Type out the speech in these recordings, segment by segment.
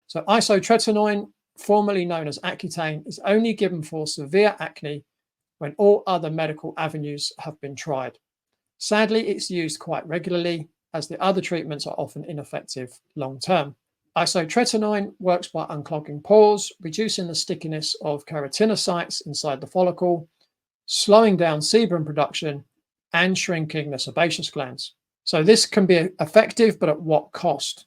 So isotretinoin, formerly known as Accutane, is only given for severe acne when all other medical avenues have been tried. Sadly, it's used quite regularly as the other treatments are often ineffective long term. Isotretinoin works by unclogging pores, reducing the stickiness of keratinocytes inside the follicle, slowing down sebum production, and shrinking the sebaceous glands. So this can be effective, but at what cost?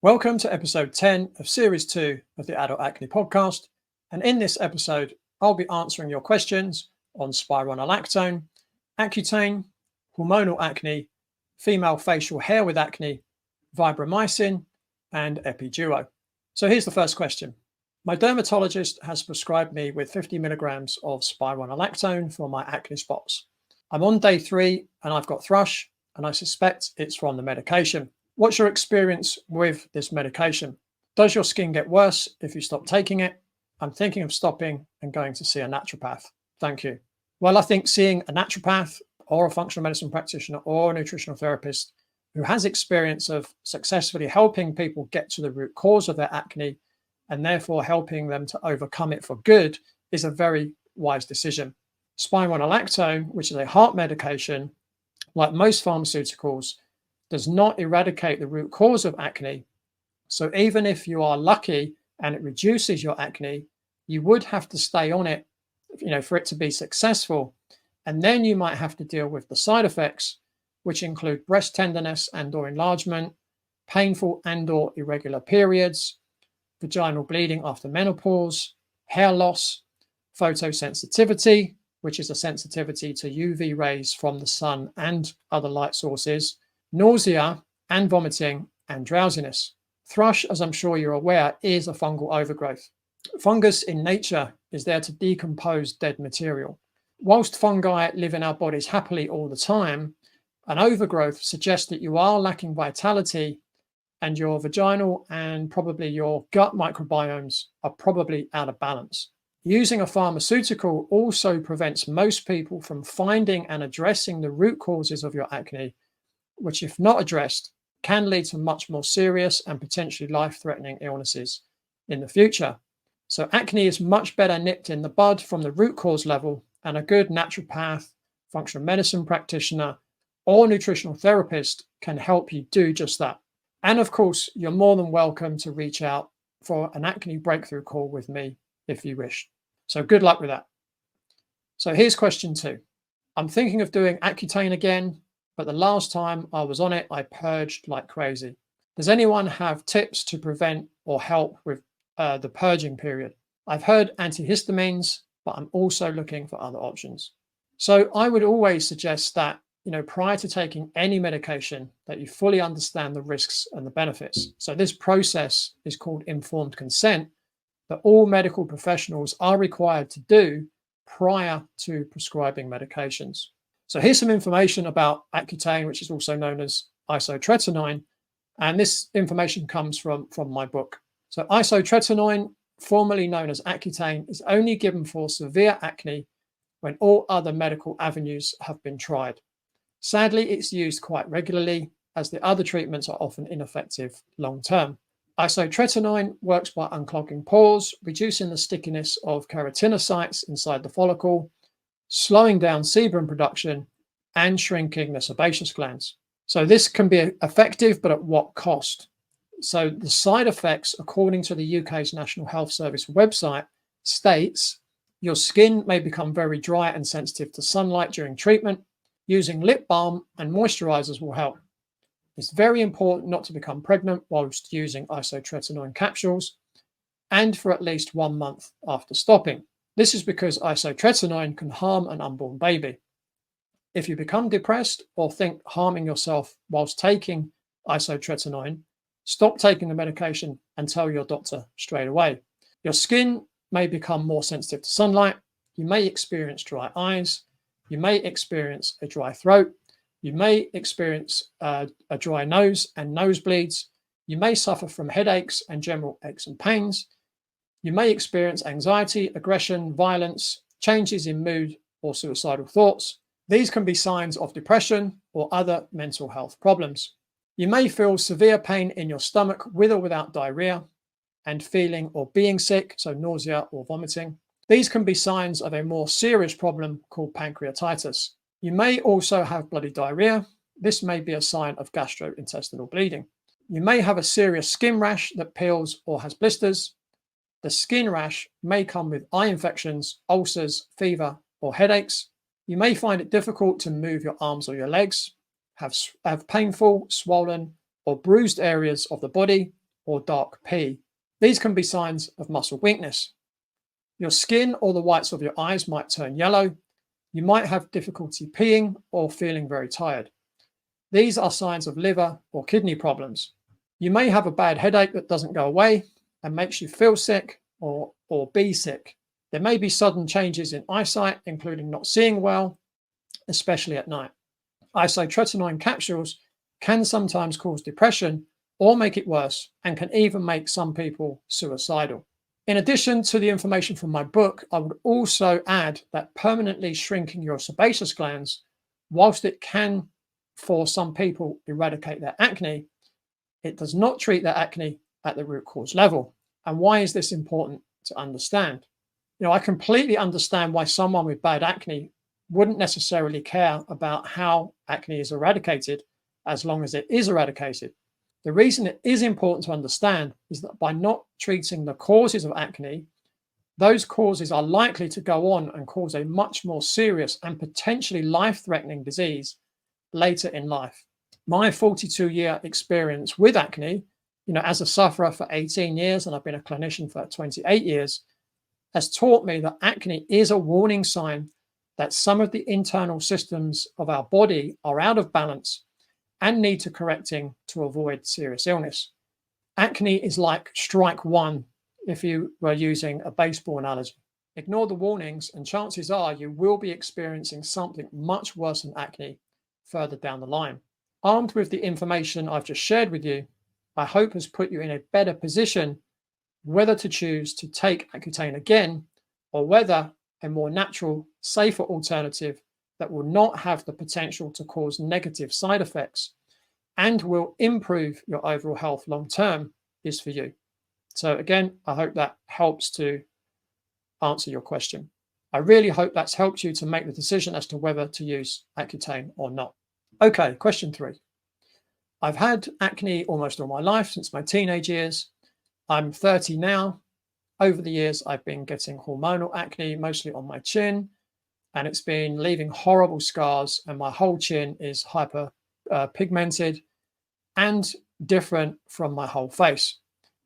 Welcome to episode 10 of series 2 of the Adult Acne podcast. And in this episode, I'll be answering your questions on spironolactone, Accutane, hormonal acne, female facial hair with acne, Vibramycin, and Epiduo. So here's the first question. My dermatologist has prescribed me with 50 milligrams of spironolactone for my acne spots. I'm on day 3 and I've got thrush, and I suspect it's from the medication. What's your experience with this medication? Does your skin get worse if you stop taking it? I'm thinking of stopping and going to see a naturopath. Thank you. Well, I think seeing a naturopath or a functional medicine practitioner or a nutritional therapist who has experience of successfully helping people get to the root cause of their acne and therefore helping them to overcome it for good is a very wise decision. Spironolactone, which is a heart medication, like most pharmaceuticals, does not eradicate the root cause of acne. So even if you are lucky and it reduces your acne, you would have to stay on it, for it to be successful. And then you might have to deal with the side effects, which include breast tenderness and/or enlargement, painful and/or irregular periods, vaginal bleeding after menopause, hair loss, photosensitivity, which is a sensitivity to UV rays from the sun and other light sources, nausea and vomiting, and drowsiness. Thrush, as I'm sure you're aware, is a fungal overgrowth. Fungus in nature is there to decompose dead material. Whilst fungi live in our bodies happily all the time, an overgrowth suggests that you are lacking vitality and your vaginal and probably your gut microbiomes are probably out of balance. Using a pharmaceutical also prevents most people from finding and addressing the root causes of your acne, which, if not addressed, can lead to much more serious and potentially life-threatening illnesses in the future. So acne is much better nipped in the bud from the root cause level, and a good naturopath, functional medicine practitioner, or nutritional therapist can help you do just that. And of course, you're more than welcome to reach out for an acne breakthrough call with me if you wish. So good luck with that. So here's question 2. I'm thinking of doing Accutane again, but the last time I was on it, I purged like crazy. Does anyone have tips to prevent or help with the purging period? I've heard antihistamines, but I'm also looking for other options. So I would always suggest that, prior to taking any medication, that you fully understand the risks and the benefits. So this process is called informed consent that all medical professionals are required to do prior to prescribing medications. So here's some information about Accutane, which is also known as isotretinoin. And this information comes from my book. So isotretinoin, formerly known as Accutane, is only given for severe acne when all other medical avenues have been tried. Sadly, it's used quite regularly as the other treatments are often ineffective long term. Isotretinoin works by unclogging pores, reducing the stickiness of keratinocytes inside the follicle, slowing down sebum production, and shrinking the sebaceous glands. So this can be effective, but at what cost? So the side effects, according to the UK's National Health Service website, states your skin may become very dry and sensitive to sunlight during treatment. Using lip balm and moisturizers will help. It's very important not to become pregnant whilst using isotretinoin capsules and for at least 1 month after stopping. This is because isotretinoin can harm an unborn baby. If you become depressed or think harming yourself whilst taking isotretinoin, stop taking the medication and tell your doctor straight away. Your skin may become more sensitive to sunlight. You may experience dry eyes. You may experience a dry throat. You may experience a dry nose and nosebleeds. You may suffer from headaches and general aches and pains. You may experience anxiety, aggression, violence, changes in mood or suicidal thoughts. These can be signs of depression or other mental health problems. You may feel severe pain in your stomach with or without diarrhea, and feeling or being sick, so nausea or vomiting. These can be signs of a more serious problem called pancreatitis. You may also have bloody diarrhea. This may be a sign of gastrointestinal bleeding. You may have a serious skin rash that peels or has blisters. The skin rash may come with eye infections, ulcers, fever, or headaches. You may find it difficult to move your arms or your legs, have painful, swollen, or bruised areas of the body, or dark pee. These can be signs of muscle weakness. Your skin or the whites of your eyes might turn yellow. You might have difficulty peeing or feeling very tired. These are signs of liver or kidney problems. You may have a bad headache that doesn't go away and makes you feel sick or be sick. There may be sudden changes in eyesight, including not seeing well, especially at night. Isotretinoin capsules can sometimes cause depression or make it worse, and can even make some people suicidal. In addition to the information from my book, I would also add that permanently shrinking your sebaceous glands, whilst it can, for some people, eradicate their acne, it does not treat their acne at the root cause level. And why is this important to understand? I completely understand why someone with bad acne wouldn't necessarily care about how acne is eradicated, as long as it is eradicated. The reason it is important to understand is that by not treating the causes of acne, those causes are likely to go on and cause a much more serious and potentially life-threatening disease later in life. My 42-year experience with acne, as a sufferer for 18 years, and I've been a clinician for 28 years, has taught me that acne is a warning sign that some of the internal systems of our body are out of balance and need to correcting to avoid serious illness. Acne is like strike one if you were using a baseball analogy. Ignore the warnings and chances are you will be experiencing something much worse than acne further down the line. Armed with the information I've just shared with you, I hope has put you in a better position whether to choose to take Accutane again, or whether a more natural, safer alternative that will not have the potential to cause negative side effects and will improve your overall health long term is for you. So again, I hope that helps to answer your question. I really hope that's helped you to make the decision as to whether to use Accutane or not. Okay, question 3. I've had acne almost all my life, since my teenage years. I'm 30 now. Over the years, I've been getting hormonal acne, mostly on my chin, and it's been leaving horrible scars, and my whole chin is hyper pigmented and different from my whole face.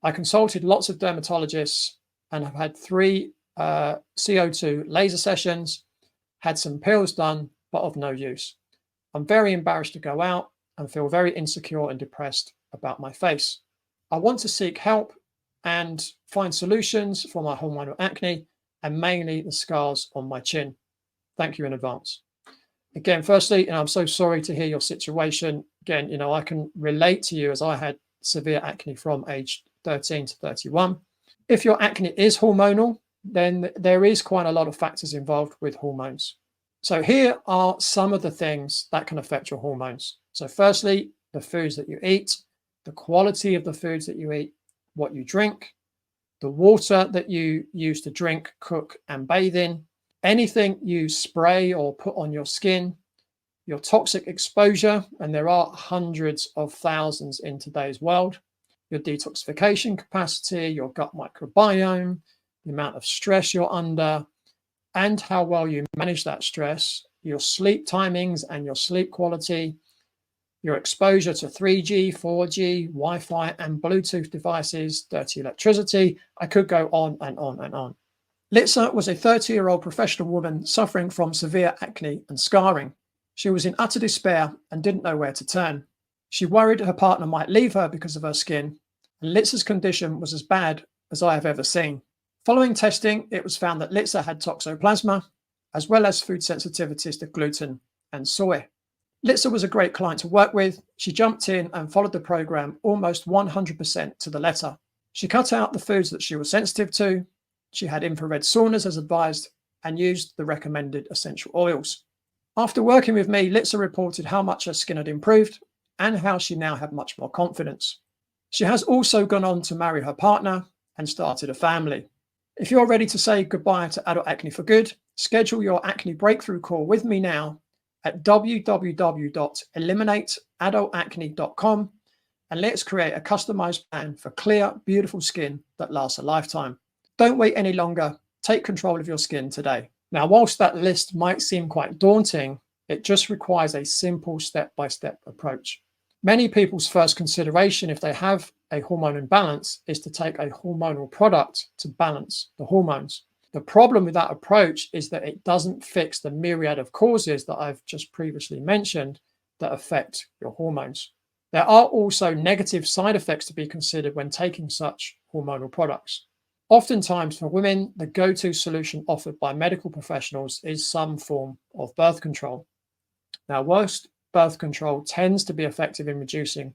I consulted lots of dermatologists and have had 3 CO2 laser sessions, had some pills done, but of no use. I'm very embarrassed to go out and feel very insecure and depressed about my face. I want to seek help and find solutions for my hormonal acne and mainly the scars on my chin. Thank you in advance. Again, firstly, I'm so sorry to hear your situation. Again, I can relate to you, as I had severe acne from age 13 to 31. If your acne is hormonal, then there is quite a lot of factors involved with hormones. So here are some of the things that can affect your hormones. So firstly, the foods that you eat, the quality of the foods that you eat, what you drink, the water that you use to drink, cook, and bathe in, anything you spray or put on your skin, your toxic exposure, and there are hundreds of thousands in today's world, your detoxification capacity, your gut microbiome, the amount of stress you're under, and how well you manage that stress, your sleep timings and your sleep quality, your exposure to 3G, 4G, Wi-Fi, and Bluetooth devices, dirty electricity. I could go on and on and on. Litsa was a 30-year-old professional woman suffering from severe acne and scarring. She was in utter despair and didn't know where to turn. She worried her partner might leave her because of her skin, and Litsa's condition was as bad as I have ever seen. Following testing, it was found that Litsa had toxoplasma, as well as food sensitivities to gluten and soy. Litsa was a great client to work with. She jumped in and followed the program almost 100% to the letter. She cut out the foods that she was sensitive to. She had infrared saunas as advised and used the recommended essential oils. After working with me, Litsa reported how much her skin had improved and how she now had much more confidence. She has also gone on to marry her partner and started a family. If you're ready to say goodbye to adult acne for good, schedule your acne breakthrough call with me now at www.eliminateadultacne.com and let's create a customized plan for clear, beautiful skin that lasts a lifetime. Don't wait any longer. Take control of your skin today. Now, whilst that list might seem quite daunting, it just requires a simple step-by-step approach. Many people's first consideration if they have a hormone imbalance is to take a hormonal product to balance the hormones. The problem with that approach is that it doesn't fix the myriad of causes that I've just previously mentioned that affect your hormones. There are also negative side effects to be considered when taking such hormonal products. Oftentimes for women, the go-to solution offered by medical professionals is some form of birth control. Now, whilst birth control tends to be effective in reducing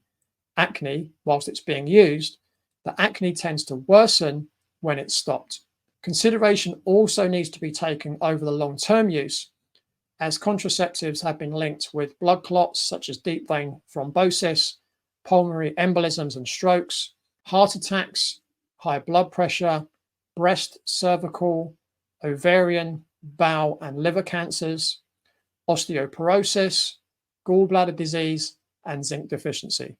acne whilst it's being used, the acne tends to worsen when it's stopped. Consideration also needs to be taken over the long-term use, as contraceptives have been linked with blood clots such as deep vein thrombosis, pulmonary embolisms and strokes, heart attacks, high blood pressure, breast, cervical, ovarian, bowel and liver cancers, osteoporosis, gallbladder disease, and zinc deficiency.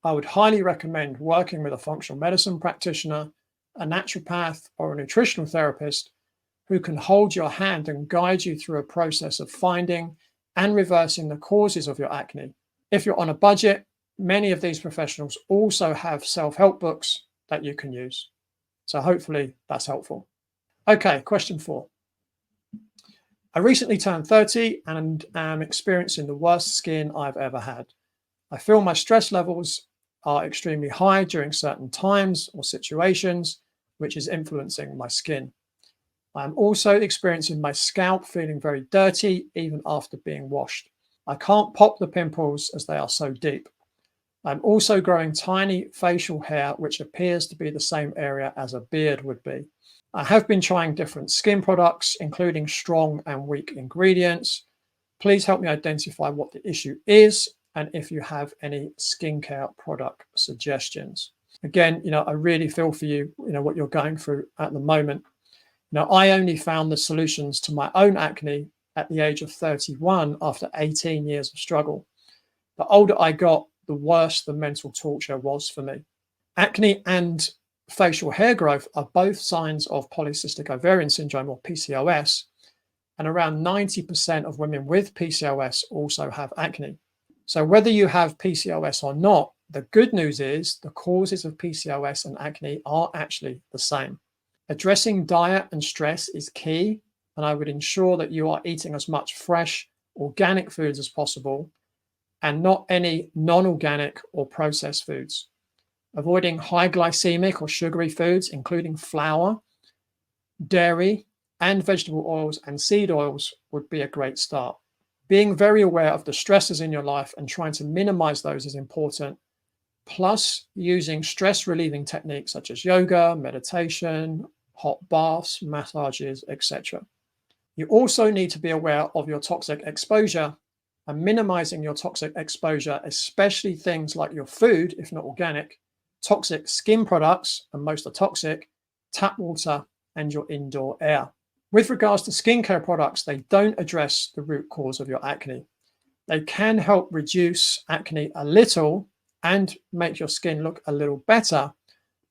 I would highly recommend working with a functional medicine practitioner, a naturopath, or a nutritional therapist who can hold your hand and guide you through a process of finding and reversing the causes of your acne. If you're on a budget, many of these professionals also have self-help books that you can use. So hopefully that's helpful. Okay, question 4. I recently turned 30 and am experiencing the worst skin I've ever had. I feel my stress levels are extremely high during certain times or situations, which is influencing my skin. I'm also experiencing my scalp feeling very dirty even after being washed. I can't pop the pimples as they are so deep. I'm also growing tiny facial hair, which appears to be the same area as a beard would be. I have been trying different skin products, including strong and weak ingredients. Please help me identify what the issue is and if you have any skincare product suggestions. Again, I really feel for you, what you're going through at the moment. Now, I only found the solutions to my own acne at the age of 31 after 18 years of struggle. The older I got, the worse the mental torture was for me. Acne and facial hair growth are both signs of polycystic ovarian syndrome, or PCOS, and around 90% of women with PCOS also have acne. So whether you have PCOS or not, the good news is the causes of PCOS and acne are actually the same. Addressing diet and stress is key, and I would ensure that you are eating as much fresh, organic foods as possible and not any non-organic or processed foods. Avoiding high glycemic or sugary foods, including flour, dairy, and vegetable oils and seed oils would be a great start. Being very aware of the stresses in your life and trying to minimize those is important, plus using stress relieving techniques such as yoga, meditation, hot baths, massages, etc. You also need to be aware of your toxic exposure and minimizing your toxic exposure, especially things like your food, if not organic, toxic skin products, and most are toxic, tap water, and your indoor air. With regards to skincare products, they don't address the root cause of your acne. They can help reduce acne a little and make your skin look a little better,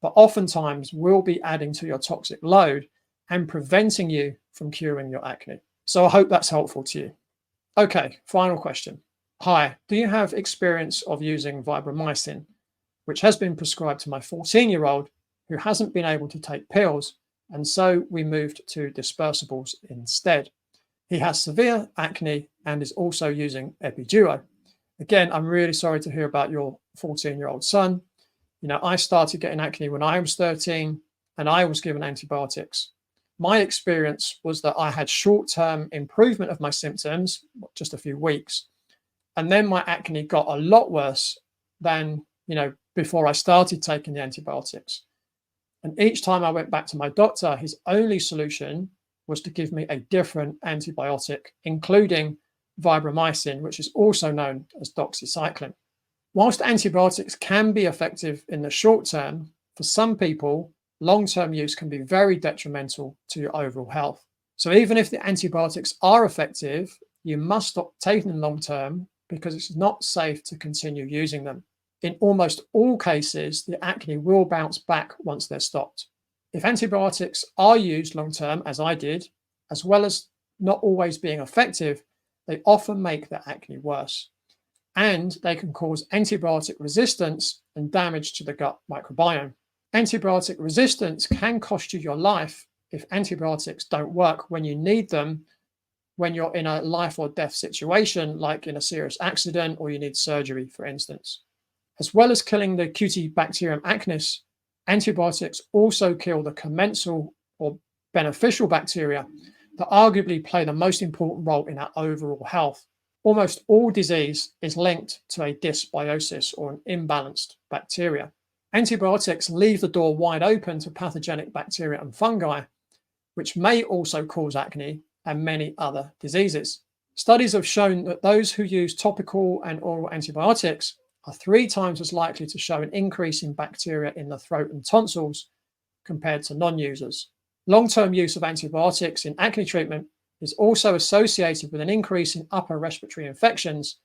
but oftentimes will be adding to your toxic load and preventing you from curing your acne. So I hope that's helpful to you. Okay, final question. Hi, do you have experience of using Vibramycin, which has been prescribed to my 14-year-old who hasn't been able to take pills, and so we moved to dispersibles instead. He has severe acne and is also using Epiduo. Again, I'm really sorry to hear about your 14-year-old son. I started getting acne when I was 13 and I was given antibiotics. My experience was that I had short-term improvement of my symptoms, just a few weeks, and then my acne got a lot worse than, before I started taking the antibiotics. And each time I went back to my doctor, his only solution was to give me a different antibiotic, including Vibramycin, which is also known as doxycycline. Whilst antibiotics can be effective in the short term, for some people, long-term use can be very detrimental to your overall health. So even if the antibiotics are effective, you must stop taking them long-term because it's not safe to continue using them. In almost all cases, the acne will bounce back once they're stopped. If antibiotics are used long-term, as I did, as well as not always being effective, they often make the acne worse. And they can cause antibiotic resistance and damage to the gut microbiome. Antibiotic resistance can cost you your life if antibiotics don't work when you need them, when you're in a life or death situation, like in a serious accident or you need surgery, for instance. As well as killing the Cutibacterium acnes, antibiotics also kill the commensal or beneficial bacteria that arguably play the most important role in our overall health. Almost all disease is linked to a dysbiosis or an imbalanced bacteria. Antibiotics leave the door wide open to pathogenic bacteria and fungi, which may also cause acne and many other diseases. Studies have shown that those who use topical and oral antibiotics are 3 times as likely to show an increase in bacteria in the throat and tonsils compared to non-users. Long-term use of antibiotics in acne treatment is also associated with an increase in upper respiratory infections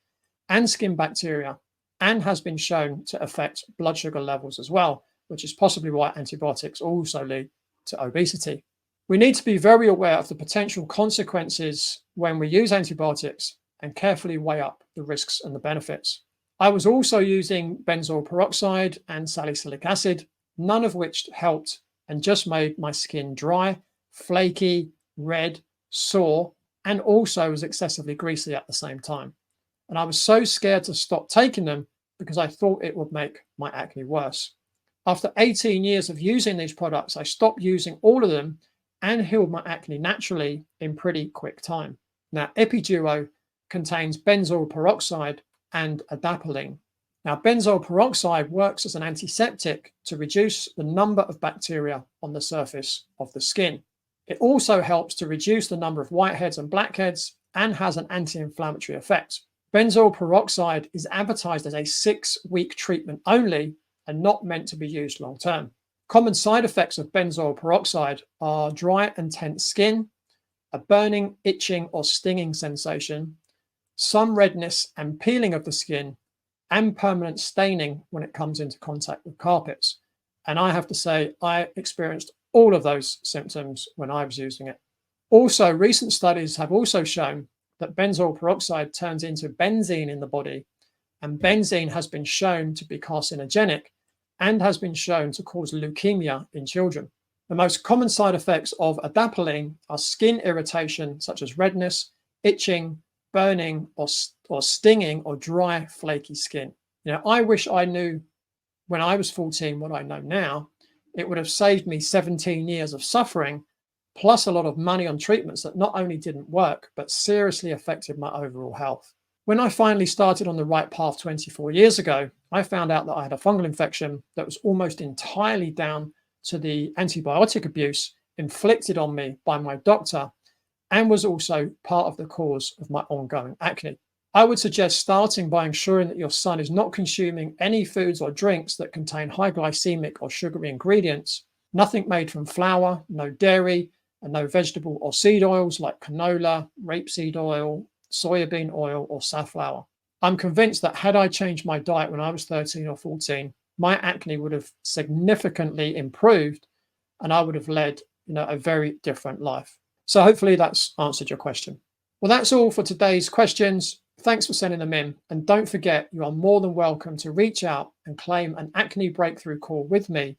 and skin bacteria, and has been shown to affect blood sugar levels as well, which is possibly why antibiotics also lead to obesity. We need to be very aware of the potential consequences when we use antibiotics and carefully weigh up the risks and the benefits. I was also using benzoyl peroxide and salicylic acid, none of which helped and just made my skin dry, flaky, red, sore, and also was excessively greasy at the same time. And I was so scared to stop taking them because I thought it would make my acne worse. After 18 years of using these products, I stopped using all of them and healed my acne naturally in pretty quick time. Now, Epiduo contains benzoyl peroxide and adapalene. Now, benzoyl peroxide works as an antiseptic to reduce the number of bacteria on the surface of the skin. It also helps to reduce the number of whiteheads and blackheads and has an anti-inflammatory effect. Benzoyl peroxide is advertised as a 6-week treatment only and not meant to be used long term. Common side effects of benzoyl peroxide are dry and tense skin, a burning, itching, or stinging sensation, some redness and peeling of the skin, and permanent staining when it comes into contact with carpets. And I have to say, I experienced all of those symptoms when I was using it. Also, recent studies have also shown that benzoyl peroxide turns into benzene in the body, and benzene has been shown to be carcinogenic and has been shown to cause leukemia in children. The most common side effects of adapalene are skin irritation, such as redness, itching, burning, or stinging, or dry, flaky skin. I wish I knew when I was 14 what I know now. It would have saved me 17 years of suffering, plus a lot of money on treatments that not only didn't work, but seriously affected my overall health. When I finally started on the right path 24 years ago, I found out that I had a fungal infection that was almost entirely down to the antibiotic abuse inflicted on me by my doctor, and was also part of the cause of my ongoing acne. I would suggest starting by ensuring that your son is not consuming any foods or drinks that contain high glycemic or sugary ingredients, nothing made from flour, no dairy, and no vegetable or seed oils like canola, rapeseed oil, soybean oil, or safflower. I'm convinced that had I changed my diet when I was 13 or 14, my acne would have significantly improved and I would have led a very different life. So hopefully that's answered your question. Well, that's all for today's questions. Thanks for sending them in. And don't forget, you are more than welcome to reach out and claim an acne breakthrough call with me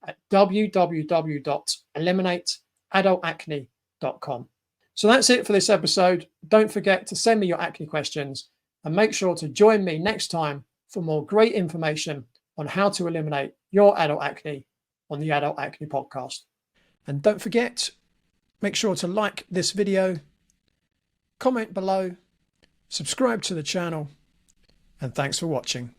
at www.eliminateadultacne.com. So that's it for this episode. Don't forget to send me your acne questions and make sure to join me next time for more great information on how to eliminate your adult acne on the Adult Acne Podcast. And don't forget, make sure to like this video, comment below, subscribe to the channel, and thanks for watching.